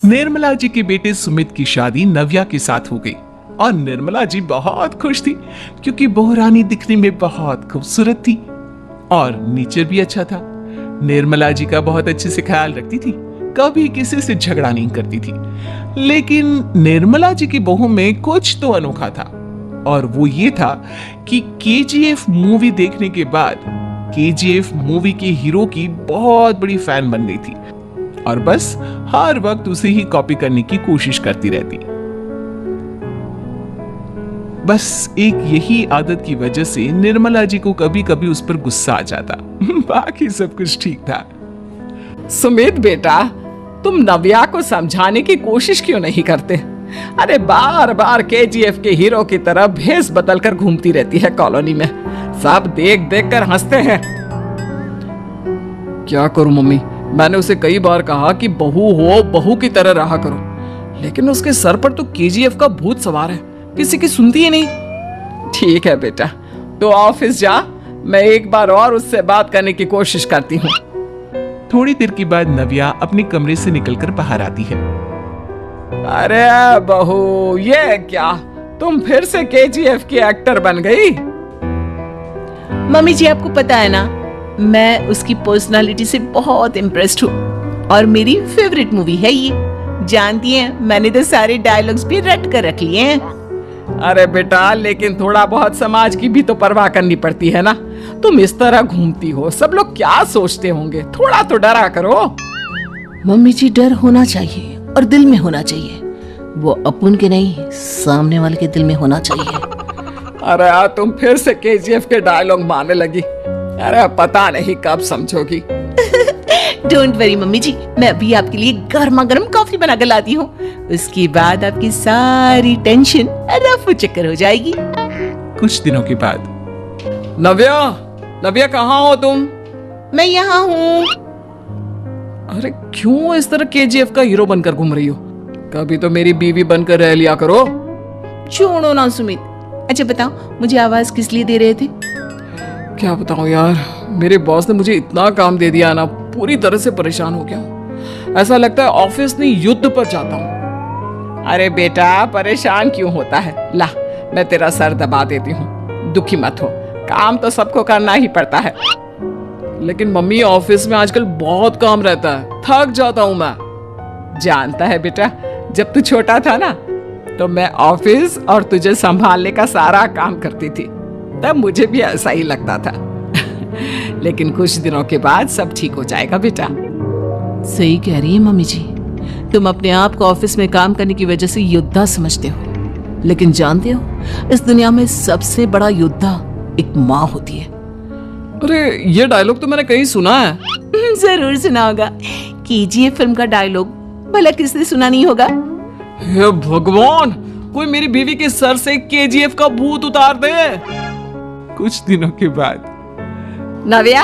निर्मला जी के बेटे सुमित की शादी नव्या के साथ हो गई और निर्मला जी बहुत खुश थी क्योंकि बहू रानी दिखने में बहुत खूबसूरत थी और नेचर भी अच्छा था। निर्मला जी का बहुत अच्छे से ख्याल रखती थी, कभी किसी से झगड़ा नहीं करती थी। लेकिन निर्मला जी की बहू में कुछ तो अनोखा था और वो ये था कि केजीएफ मूवी देखने के बाद केजीएफ मूवी के हीरो की बहुत बड़ी फैन बन गई थी और बस हर वक्त उसे ही कॉपी करने की कोशिश करती रहती। बस एक यही आदत की वजह से निर्मला जी को कभी कभी उस पर गुस्सा आ जाता। बाकी सब कुछ ठीक था। सुमित बेटा, तुम नव्या को समझाने की कोशिश क्यों नहीं करते? अरे बार बार केजीएफ के हीरो की तरह भेष बदल कर घूमती रहती है कॉलोनी में, सब देख देख कर हंसते हैं। क्या करूं मम्मी, मैंने उसे कई बार कहा कि बहू हो, बहू की तरह रहा करो, लेकिन उसके सर पर तो केजीएफ का भूत सवार है, किसी की सुनती ही नहीं। ठीक है बेटा, तो ऑफिस जा, मैं एक बार और उससे बात करने की कोशिश करती हूँ। थोड़ी देर के बाद नव्या अपने कमरे से निकलकर बाहर आती है। अरे बहू, ये क्या, तुम फिर से केजीएफ की एक्टर बन गई? मम्मी जी, आपको पता है ना, मैं उसकी पर्सनालिटी से बहुत इम्प्रेस्ड हूँ और मेरी फेवरेट मूवी है ये। जानती हैं, मैंने तो सारे डायलॉग्स भी रट कर रख लिए हैं। अरे बेटा, लेकिन थोड़ा बहुत समाज की भी तो परवाह करनी पड़ती है ना। तुम इस तरह घूमती हो, सब लोग क्या सोचते होंगे, थोड़ा तो डरा करो। मम्मी जी, डर होना चाहिए और दिल में होना चाहिए, वो अपन के नहीं, सामने वाले के दिल में होना चाहिए। अरे यार, तुम फिर से केजीएफ के डायलॉग मारने लगी। अरे पता नहीं कब समझोगी। डोंट वरी मम्मी जी, मैं अभी आपके लिए गर्मा गर्म कॉफी बना कर लाती हूँ, उसके बाद आपकी सारी टेंशन रफू चक्कर हो जाएगी। कुछ दिनों के बाद नव्या, नव्या कहाँ हो तुम? मैं यहाँ हूँ। अरे क्यों इस तरह केजीएफ का हीरो बनकर घूम रही हो? कभी तो मेरी बीवी बनकर रह लिया करो। छोड़ो ना सुमित। अच्छा बताओ, मुझे आवाज किस लिए दे रहे थे? क्या बताऊं यार, मेरे बॉस ने मुझे इतना काम दे दिया ना, पूरी तरह से परेशान हो गया हूं। ऐसा लगता है ऑफिस नहीं, युद्ध पर जाता हूं। अरे बेटा, परेशान क्यों होता है? ला, मैं तेरा सर दबा देती हूँ, दुखी मत हो, काम तो सबको करना ही पड़ता है। लेकिन मम्मी, ऑफिस में आजकल बहुत काम रहता है, थक जाता हूं मैं। जानता है बेटा, जब तू छोटा था ना, तो मैं ऑफिस और तुझे संभालने का सारा काम करती थी, तब मुझे भी ऐसा ही लगता था। लेकिन कुछ दिनों के बाद सब ठीक हो जाएगा बेटा। सही कह रही है मम्मी जी, तुम अपने आप को ऑफिस में काम करने की वजह से योद्धा समझते हो, लेकिन जानते हो, इस दुनिया में सबसे बड़ा योद्धा एक माँ होती है। अरे ये डायलॉग तो मैंने कहीं सुना है। जरूर सुना होगा, केजीएफ फिल्म का डायलॉग, भला किसने सुना नहीं होगा? हे भगवान, कोई मेरी बीवी के सर से केजीएफ का भूत उतार दे। कुछ दिनों के बाद नव्या,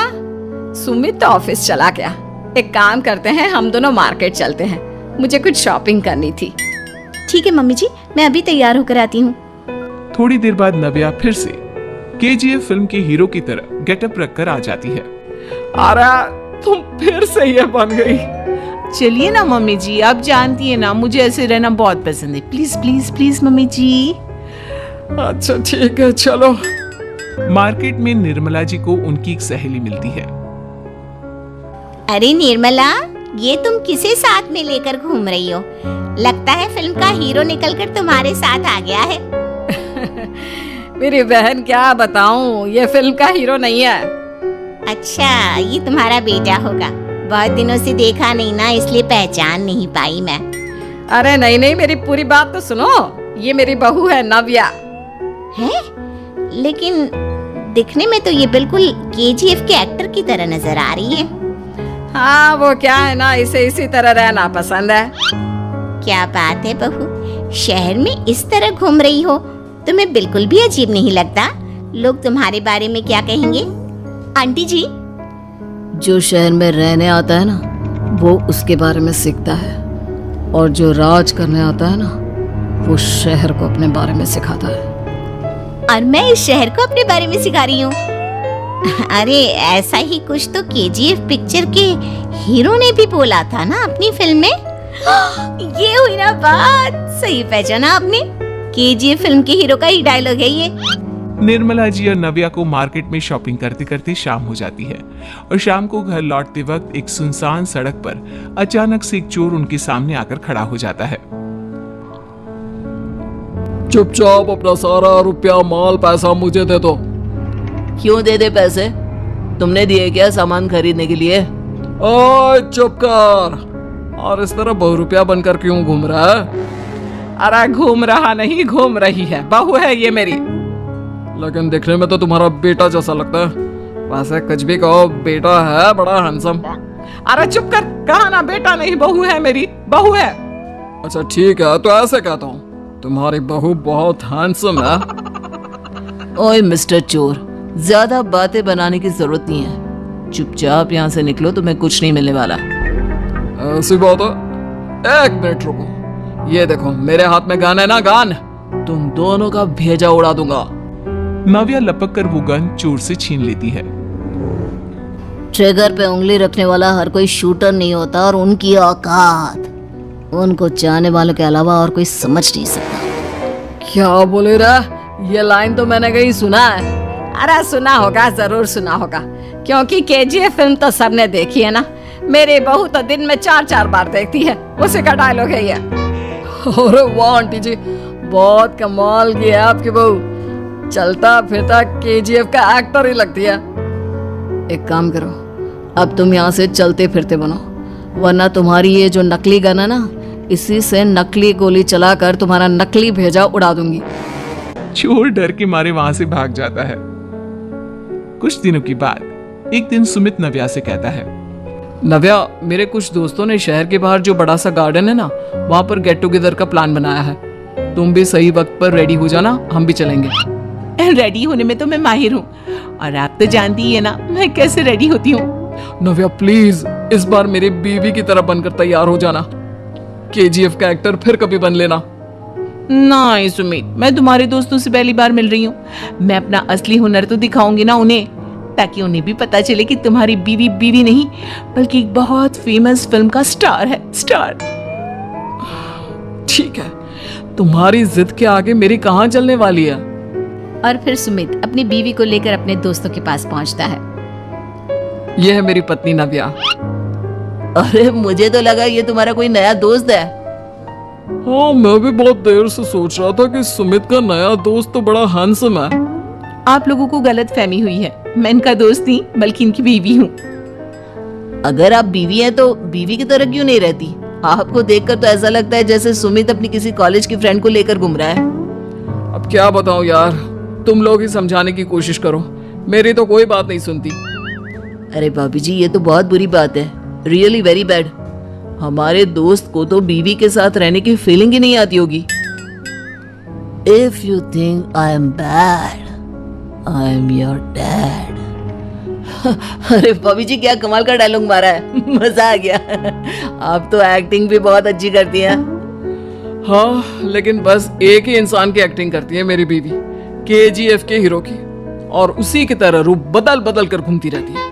सुमित तो ऑफिस चला गया, एक काम करते हैं, हम दोनों मार्केट चलते हैं, मुझे कुछ शॉपिंग करनी थी। ठीक है मम्मी जी, मैं अभी तैयार होकर आती हूँ। थोड़ी देर बाद नव्या फिर से केजीएफ फिल्म के हीरो की तरह गेटअप रखकर आ जाती है। अरे तुम फिर से ये बन गई। चलिए ना मम्मी जी, आप जानती है ना, मुझे ऐसे रहना बहुत पसंद है। प्लीज प्लीज प्लीज मम्मी जी। अच्छा ठीक है, चलो। मार्केट में निर्मला जी को उनकी एक सहेली मिलती है। अरे निर्मला, ये तुम किसे साथ में लेकर घूम रही हो? लगता है फिल्म का हीरो निकलकर तुम्हारे साथ आ गया है। मेरी बहन, क्या बताऊं, ये फिल्म का हीरो नहीं है। अच्छा, ये तुम्हारा बेटा होगा, बहुत दिनों से देखा नहीं ना, इसलिए पहचान नहीं पाई मैं। अरे नहीं नहीं, मेरी पूरी बात तो सुनो, ये मेरी बहू है नव्या। है? लेकिन दिखने में तो ये बिल्कुल केजीएफ के एक्टर की तरह नजर आ रही है। हाँ, वो क्या है ना, इसे इसी तरह रहना पसंद है। क्या बात है बहू, शहर में इस तरह घूम रही हो, तुम्हें बिल्कुल भी अजीब नहीं लगता? लोग तुम्हारे बारे में क्या कहेंगे? आंटी जी, जो शहर में रहने आता है ना, वो उसके बारे में सीखता है, और जो राज करने आता है ना, वो शहर को अपने बारे में सिखाता है। और मैं इस शहर को अपने बारे में सिखा रही हूँ। अरे ऐसा ही कुछ तो केजीएफ पिक्चर के हीरो ने भी बोला था ना अपनी फिल्म में। ये हुई ना बात, सही पहचाना आपने। केजीएफ फिल्म के हीरो का ही डायलॉग है ये। निर्मला जी और नव्या को मार्केट में शॉपिंग करते करते शाम हो जाती है और शाम को घर लौटते वक्त एक सुनसान सड़क पर अचानक से एक चोर उनके सामने आकर खड़ा हो जाता है। चुपचाप अपना सारा रुपया माल पैसा मुझे दे दो। क्यों दे दे पैसे? तुमने दिए क्या सामान खरीदने के लिए? ओए चुप कर। और इस तरह बहुरुपया बनकर क्यों घूम रहा है? अरे घूम रहा नहीं, घूम रही है, बहू है ये मेरी। लेकिन दिखने में तो तुम्हारा बेटा जैसा लगता है। वैसे कुछ भी कहो, बेटा है बड़ा हैंडसम। अरे चुप कर, कहा ना बेटा नहीं, बहू है मेरी, बहू है। अच्छा ठीक है, तो ऐसे कहता हूँ, तुम्हारी बहू बहुत हैंडसम है। ओए मिस्टर चोर, ज्यादा बातें बनाने की जरूरत नहीं है। चुपचाप यहाँ से निकलो, तुम्हें कुछ नहीं मिलने वाला। ऐसी बात है? एक मिनट रुको, ये देखो मेरे हाथ में गन है ना, गन। तुम दोनों का भेजा उड़ा दूंगा। नव्या लपक कर वो गन चोर से छीन लेती है। ट्रिगर पे उंगली रखने वाला हर कोई शूटर नहीं होता, और उनकी औकात उनको चाहने वालों के अलावा और कोई समझ नहीं सकता। क्या बोले रे? ये लाइन तो मैंने कहीं सुना है। अरे सुना होगा, जरूर सुना होगा, क्योंकि केजीएफ फिल्म तो सबने देखी है ना। मेरी बहू तो दिन में 4-4 बार देखती है, उसी का डायलॉग है ये। अरे वाह आंटी जी, बहुत कमाल की है आपकी बहू। चलता फिरता केजीएफ का एक्टर ही लगती है। एक काम करो, अब तुम यहाँ से चलते फिरते बनो, वरना तुम्हारी ये जो नकली गन है ना, इसी से नकली गोली चलाकर तुम्हारा नकली भेजा उड़ा दूंगी। चोर डर के मारे वहां से भाग जाता है। कुछ दिनों के बाद एक दिन सुमित नव्या से कहता है, नव्या, मेरे कुछ दोस्तों ने शहर के बाहर जो बड़ा सा गार्डन है ना, वहाँ पर गेट टुगेदर का प्लान बनाया है। तुम भी सही वक्त पर रेडी हो जाना, हम भी चलेंगे। रेडी होने में तो मैं माहिर हूँ, और आप तो जानती ही है ना मैं कैसे रेडी होती हूँ। नव्या प्लीज, इस बार मेरी बीवी की तरह बनकर तैयार हो जाना। केजीएफ का एक्टर फिर कभी बन लेना। नहीं सुमित, मैं तुम्हारे दोस्तों से पहली बार मिल रही हूँ। मैं अपना असली हुनर तो दिखाऊंगी ना उन्हें, ताकि उन्हें भी पता चले कि तुम्हारी बीवी बीवी नहीं, बल्कि एक बहुत फेमस फिल्म का स्टार है, स्टार। ठीक है, तुम्हारी जिद के आगे मेरी कहाँ चलने वाली है। और फिर सुमित अपनी बीवी को लेकर अपने दोस्तों के पास पहुंचता है। यह है मेरी पत्नी नव्या। अरे मुझे तो लगा ये तुम्हारा कोई नया दोस्त है। हाँ, मैं भी बहुत देर से सोच रहा था कि सुमित का नया दोस्त तो बड़ा हैंडसम है। आप लोगों को गलत फहमी हुई है, मैं इनका दोस्त नहीं बल्कि इनकी बीवी हूँ। अगर आप बीवी हैं तो बीवी की तरह क्यों नहीं रहती? आपको देखकर तो ऐसा लगता है जैसे सुमित अपनी किसी कॉलेज की फ्रेंड को लेकर घूम रहा है। अब क्या बताऊं यार, तुम लोग ही समझाने की कोशिश करो, मेरी तो कोई बात नहीं सुनती। अरे भाभी जी, ये तो बहुत बुरी बात है, रियली वेरी बैड। हमारे दोस्त को तो बीवी के साथ रहने की फीलिंग ही नहीं आती होगी। If you think I am bad, I am your dad. अरे भाभी जी, क्या कमाल का डायलॉग मारा है, मजा आ गया। आप तो एक्टिंग भी बहुत अच्छी करती हैं। हाँ, लेकिन बस एक ही इंसान की एक्टिंग करती है मेरी बीवी, केजीएफ के हीरो की, और उसी की तरह रूप बदल बदल कर घूमती रहती है।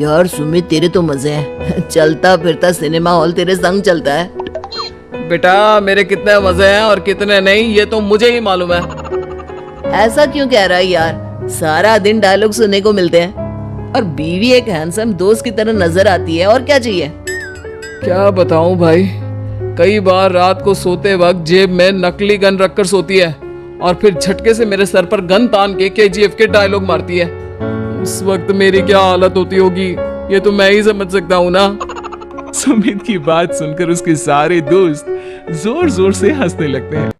यार सुमित, तेरे तो मजे हैं, चलता फिरता सिनेमा हॉल तेरे संग चलता है। बेटा, मेरे कितने मजे हैं और कितने नहीं, ये तो मुझे ही मालूम है। ऐसा क्यों कह रहा है यार? सारा दिन डायलॉग सुनने को मिलते हैं, और बीवी एक हैंडसम दोस्त की तरह नजर आती है, और क्या चाहिए? क्या बताऊं भाई, कई बार रात को सोते वक्त जेब में नकली गन रखकर सोती है, और फिर झटके से मेरे सर पर गन तान के केजीएफ के डायलॉग मारती है। उस वक्त मेरी क्या हालत होती होगी, ये तो मैं ही समझ सकता हूँ ना। सुमित की बात सुनकर उसके सारे दोस्त जोर जोर से हंसने लगते हैं।